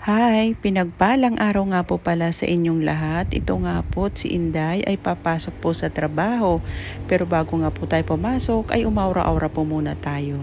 Hi, pinagpalang araw nga po pala sa inyong lahat. Ito nga po si Inday ay papasok po sa trabaho. Pero bago nga po tayo pumasok ay umaura-aura po muna tayo.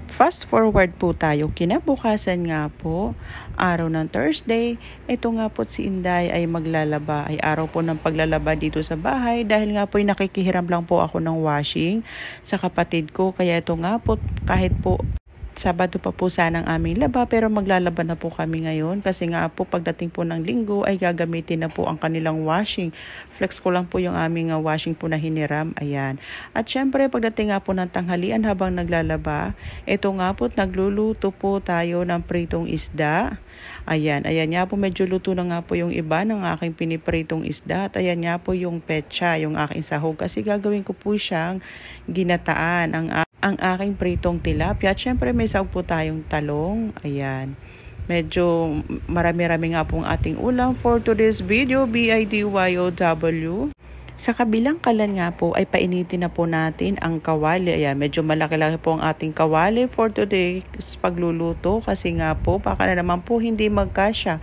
Fast forward po tayo, kinabukasan nga po, araw ng Thursday, ito nga po si Inday ay maglalaba. Ay araw po ng paglalaba dito sa bahay dahil nga po nakikihiram lang po ako ng washing sa kapatid ko. Kaya ito nga po kahit po Sabado pa po sana ang aming laba pero maglalaba na po kami ngayon kasi nga po pagdating po ng linggo ay gagamitin na po ang kanilang washing. Flex ko lang po yung aming washing po na hiniram. Ayan. At syempre pagdating nga po ng tanghalian habang naglalaba, ito nga po nagluluto po tayo ng pritong isda. Ayan nga po medyo luto na nga po yung iba ng aking pinipritong isda at ayan nga po yung petsa, yung aking sahog kasi gagawin ko po siyang ginataan ang aking pritong tilapia. At syempre may sahog po tayong talong. Ayan. Medyo marami-rami nga pong ating ulam for today's video. BIDYOW. Sa kabilang kalan nga po ay painitin na po natin ang kawali. Ayan, medyo malaki-laki po ang ating kawali for today's pagluluto kasi nga po baka na naman po hindi magkasya.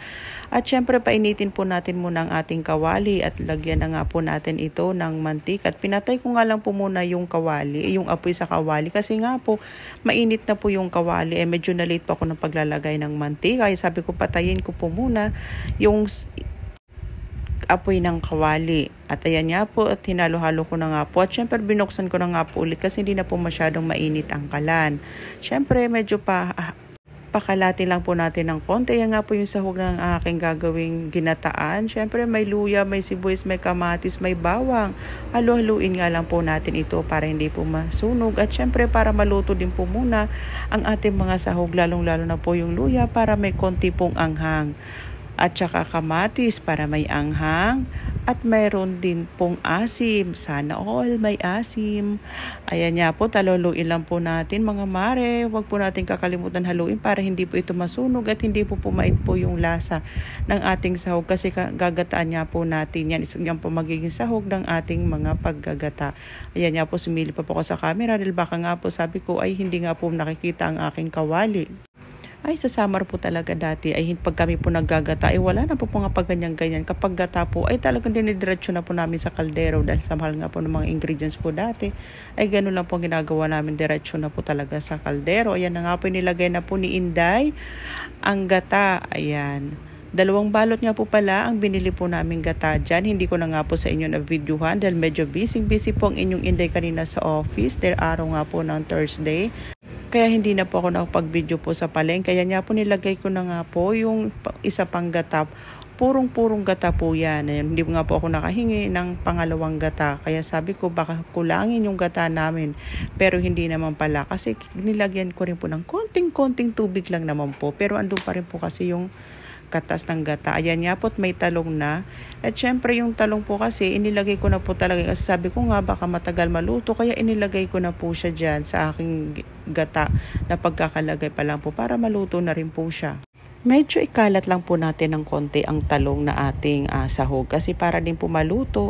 At syempre painitin po natin muna ang ating kawali at lagyan na nga po natin ito ng mantika. At pinatay ko nga lang po muna yung kawali, yung apoy sa kawali kasi nga po mainit na po yung kawali. Medyo na late pa ako ng paglalagay ng mantika. Kaya sabi ko patayin ko po muna yung apoy ng kawali. At ayan nga po at hinalo-halo ko na nga po. At syempre binuksan ko na nga po ulit kasi hindi na po masyadong mainit ang kalan. Syempre medyo pakalati lang po natin ng konti. Ayan nga po yung sahog ng aking gagawing ginataan. Syempre may luya, may sibuyas, may kamatis, may bawang. Halo-haluin nga lang po natin ito para hindi po masunog. At syempre para maluto din po muna ang ating mga sahog. Lalong-lalo na po yung luya para may konti pong anghang. At saka kamatis para may anghang. At mayroon din pong asim. Sana all may asim. Ayan nga po, taluluin lang po natin mga mare. Huwag po natin kakalimutan haluin para hindi po ito masunog at hindi po pumait po yung lasa ng ating sahog. Kasi gagataan nga po natin yan. Yan po magiging sahog ng ating mga paggagata. Ayan nga po, sumili pa po ako sa camera dahil baka nga po sabi ko ay hindi nga po nakikita ang aking kawali. Ay sa summer po talaga dati ay pag kami po naggagata ay wala na po mga pagganyan-ganyan. Kapag gata po ay talagang dinidiretso na po namin sa kaldero dahil sa mahal nga po ng mga ingredients po dati ay gano'n lang po ginagawa namin, diretso na po talaga sa kaldero. Ayan na nga po nilagay na po ni Inday ang gata. Ayan. 2 balot nga po pala ang binili po namin gata dyan. Hindi ko na nga po sa inyo na videohan dahil medyo busy po ang inyong Inday kanina sa office. Dahil araw nga po ng Thursday. Kaya hindi na po ako nakapag-video po sa palengke. Kaya nga po nilagay ko na nga po yung isa pang gata. Purong-purong gata po yan. Hindi nga po ako nakahingi ng pangalawang gata. Kaya sabi ko baka kulangin yung gata namin. Pero hindi naman pala. Kasi nilagyan ko rin po ng konting-konting tubig lang naman po. Pero andun pa rin po kasi yung katas ng gata. Ayan nga po, may talong na. At syempre yung talong po kasi inilagay ko na po talaga kasi sabi ko nga baka matagal maluto kaya inilagay ko na po siya dyan sa aking gata na pagkakalagay pa lang po para maluto na rin po siya. Medyo ikalat lang po natin ng konti ang talong na ating sahog kasi para din po maluto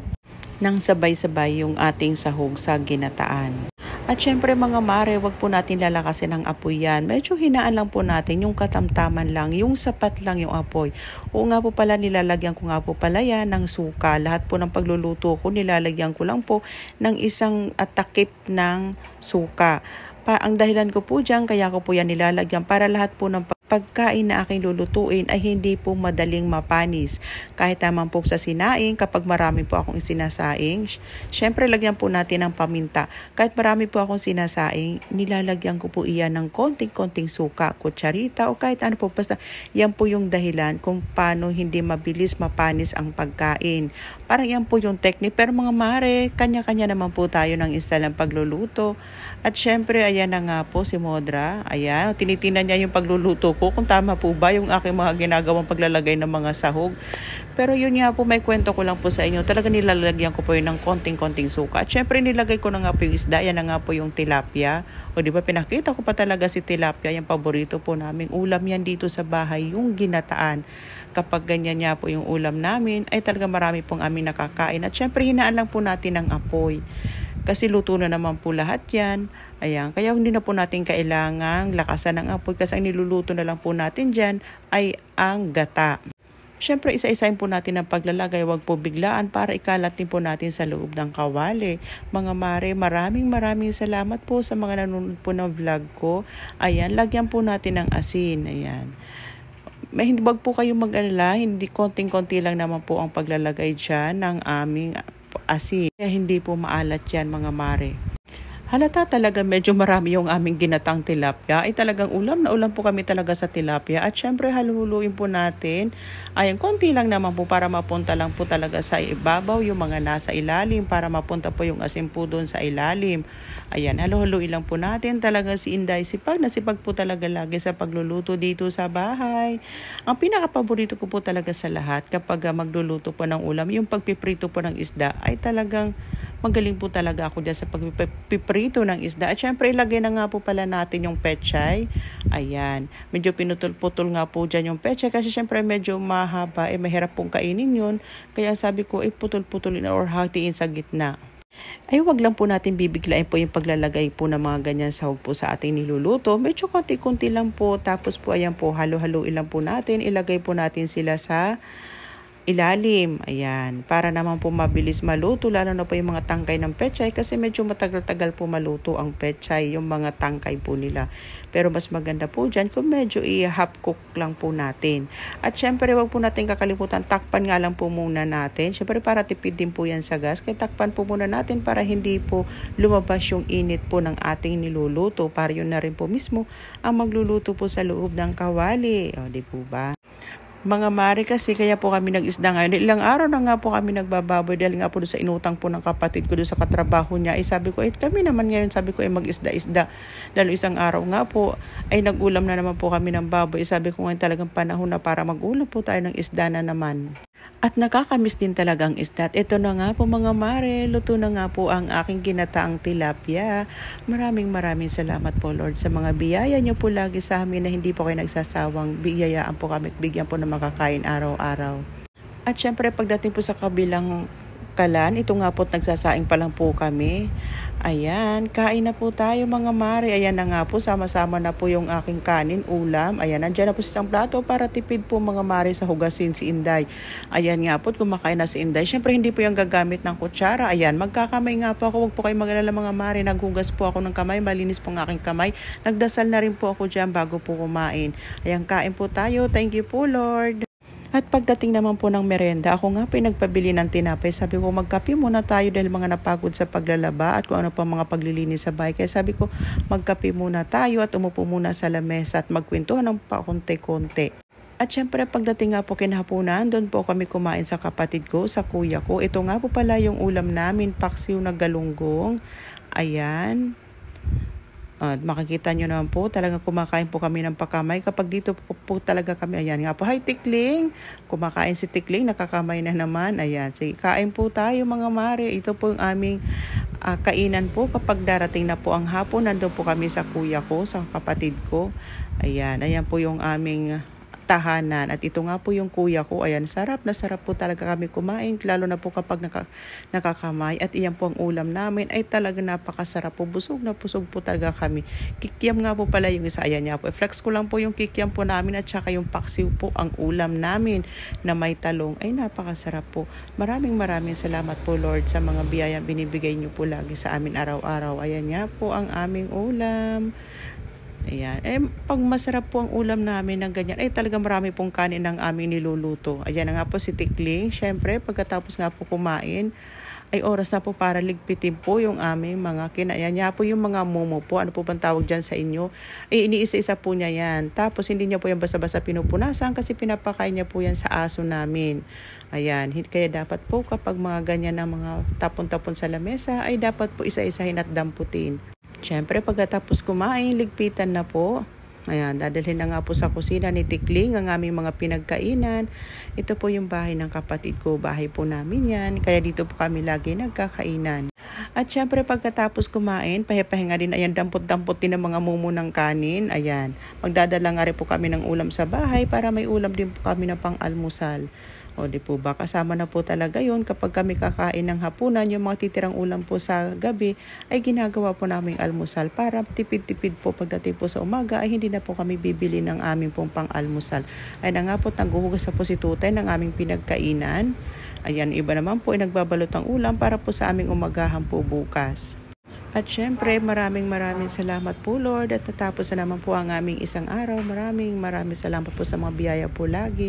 nang sabay-sabay yung ating sahog sa ginataan. At syempre mga mare, wag po natin lalakasin ang apoy yan. Medyo hinaan lang po natin yung katamtaman lang, yung sapat lang yung apoy. Oo nga po pala, nilalagyan ko nga po pala yan ng suka. Lahat po ng pagluluto ko, nilalagyan ko lang po ng isang takip ng suka. Ang dahilan ko po dyan, kaya ko po yan nilalagyan para lahat po ng pagkain na aking lulutuin ay hindi po madaling mapanis. Kahit naman po sa sinaing, kapag marami po akong sinasaing, syempre lagyan po natin ng paminta. Kahit marami po akong sinasaing, nilalagyan ko po iyan ng konting-konting suka, kutsarita o kahit ano po. Basta yan po yung dahilan kung paano hindi mabilis mapanis ang pagkain. Parang yan po yung technique. Pero mga mare, kanya-kanya naman po tayo ng style ng pagluluto. At syempre, ayan na nga po si Modra. Ayan, tinitingnan niya yung pagluluto ko kung tama po ba yung aking mga ginagawang paglalagay ng mga sahog. Pero yun nga po, may kwento ko lang po sa inyo. Talaga nilalagyan ko po yun ng konting-konting suka. At syempre, nilagay ko na nga po yung isda. Ayan na nga po yung tilapia. O di ba, pinakita ko pa talaga si tilapia. Yung paborito po namin. Ulam yan dito sa bahay, yung ginataan. Kapag ganyan nga po yung ulam namin, ay talaga marami pong aming nakakain. At syempre, hinaan lang po natin ng apoy. Kasi luto na naman po lahat yan. Ayan, kaya hindi na po natin kailangang lakasan ng apoy kasi ang niluluto na lang po natin dyan ay ang gata. Siyempre, isa-isahin po natin ang paglalagay, wag po biglaan para ikalat din po natin sa loob ng kawali. Mga mare, maraming salamat po sa mga nanonood po ng vlog ko. Ayan, lagyan po natin ng asin. Ayan. Hindi wag po kayong mag-alala, hindi konting-konti lang naman po ang paglalagay dyan ng aming asin. Kaya hindi po maalat yan mga mare. Halata talaga medyo marami yung aming ginatang tilapia. Ay talagang ulam na ulam po kami talaga sa tilapia. At syempre haluluin po natin. Ayan, konti lang naman po para mapunta lang po talaga sa ibabaw yung mga nasa ilalim. Para mapunta po yung asin po doon sa ilalim. Ayan, haluhuluin lang po natin. Talaga si Inday sipag na sipag po talaga lagi sa pagluluto dito sa bahay. Ang pinaka-paborito ko po talaga sa lahat kapag magluluto po ng ulam, yung pagpiprito po ng isda ay talagang magaling po talaga ako dyan sa pagpiprito ng isda. At syempre, ilagay na nga po pala natin yung pechay. Ayan. Medyo pinutol-putol nga po dyan yung pechay kasi syempre medyo mahaba. Mahirap pong kainin yun. Kaya sabi ko, putol-putulin or hatiin sa gitna. Ay, wag lang po natin bibiglain po yung paglalagay po ng mga ganyan sahog po sa ating niluluto. Medyo konti-konti lang po. Tapos po, ayan po, halo-haloin lang po natin. Ilagay po natin sila sa ilalim. Ayan. Para naman po mabilis maluto. Lalo na po yung mga tangkay ng pechay. Kasi medyo matagal-tagal po maluto ang pechay. Yung mga tangkay po nila. Pero mas maganda po dyan kung medyo i-half cook lang po natin. At syempre wag po natin kakalimutan. Takpan nga lang po muna natin. Syempre para tipid din po yan sa gas. Kaya takpan po muna natin para hindi po lumabas yung init po ng ating niluluto. Para yun na rin po mismo ang magluluto po sa loob ng kawali. O, di po ba? Mga mare kasi kaya po kami nag-isda ngayon. Ilang araw na nga po kami nagbababoy dahil nga po doon sa inutang po ng kapatid ko doon sa katrabaho niya. Sabi ko, kami naman ngayon, sabi ko, mag-isda-isda. Dahil isang araw nga po, ay nag-ulam na naman po kami ng baboy. Sabi ko ngayon talagang panahon na para mag-ulam po tayo ng isda na naman. At nakakamiss din talaga ang isda. At ito na nga po mga mare, luto na nga po ang aking ginataang tilapia. Maraming salamat po Lord sa mga biyaya niyo po lagi sa amin na hindi po kayo nagsasawang biyayaan po kami at bigyan po ng makakain araw-araw. At syempre pagdating po sa kabilang kalan, ito nga po nagsasaing pa lang po kami. Ayan, kain na po tayo mga mare. Ayan na nga po, sama-sama na po yung aking kanin, ulam. Ayan, nandiyan na po sa isang plato para tipid po mga mare sa hugasin si Inday. Ayan nga po, kumakain na si Inday. Siyempre, hindi po yung gagamit ng kutsara. Ayan, magkakamay nga po ako. Huwag po kayo mag-alala mga mare. Naghugas po ako ng kamay. Malinis po ang aking kamay. Nagdasal na rin po ako dyan bago po kumain. Ayan, kain po tayo. Thank you po, Lord. At pagdating naman po ng merenda, ako nga po nagpabili ng tinapay. Sabi ko, magkape muna tayo dahil mga napagod sa paglalaba at kung ano pa mga paglilinis sa bahay. Kaya sabi ko, magkape muna tayo at umupo muna sa lamesa at magkwentuhan ng pakunti-kunti. At syempre pagdating nga po kinahaponan, doon po kami kumain sa kapatid ko, sa kuya ko. Ito nga po pala yung ulam namin, paksiw na galunggong. Ayan. At makikita nyo naman po, talagang kumakain po kami ng pakamay. Kapag dito po talaga kami, ayan nga po, hi Tikling! Kumakain si Tikling, nakakamay na naman. Ayan, sige, kain po tayo mga mare. Ito po yung aming kainan po. Kapag darating na po ang hapon, nandun po kami sa kuya ko, sa kapatid ko. Ayan, ayan po yung aming tahanan. At ito nga po yung kuya ko. Ayan, sarap na sarap po talaga kami kumain. Lalo na po kapag nakakamay. At iyan po ang ulam namin. Ay talaga napakasarap po. Busog na busog po talaga kami. Kikiam nga po pala yung isa. Ayan niya po. Flex ko lang po yung kikiam po namin at saka yung paksiw po ang ulam namin na may talong. Ay napakasarap po. Maraming salamat po Lord sa mga biyayang binibigay niyo po lagi sa amin araw-araw. Ayan nga po ang aming ulam. Ayan. Pag masarap po ang ulam namin ng ganyan, talaga marami pong kanin ng aming niluluto. Ayan na nga po si Tikling. Siyempre, pagkatapos nga po kumain, ay oras na po para ligpitin po yung aming mga kinayan niya po yung mga momo po. Ano po bang tawag dyan sa inyo? Iniisa-isa po niya yan. Tapos hindi niya po yan basta-basta pinupunasan kasi pinapakain niya po yan sa aso namin. Ayan. Kaya dapat po kapag mga ganyan na mga tapon-tapon sa lamesa, ay dapat po isa-isahin at damputin. Siyempre, pagkatapos kumain, ligpitan na po. Ayan, dadalhin na nga po sa kusina ni Tikling ang aming mga pinagkainan. Ito po yung bahay ng kapatid ko. Bahay po namin yan. Kaya dito po kami lagi nagkakainan. At syempre, pagkatapos kumain, pahinga din. Ayan, dampot-dampot din ang mga mumo ng kanin. Ayan, magdadala nga rin po kami ng ulam sa bahay para may ulam din po kami na pang-almusal. O di po ba, kasama na po talaga yon kapag kami kakain ng hapunan, yung mga titirang ulam po sa gabi ay ginagawa po naming almusal para tipid-tipid po pagdating po sa umaga ay hindi na po kami bibili ng aming pong pang-almusal. Ay na nga po, naghuhugas na po si Tutay ng aming pinagkainan. Ayan, iba naman po ay nagbabalot ng ulam para po sa aming umagahan po bukas. At syempre, maraming salamat po Lord at natapos na naman po ang aming isang araw. Maraming salamat po sa mga biyaya po lagi.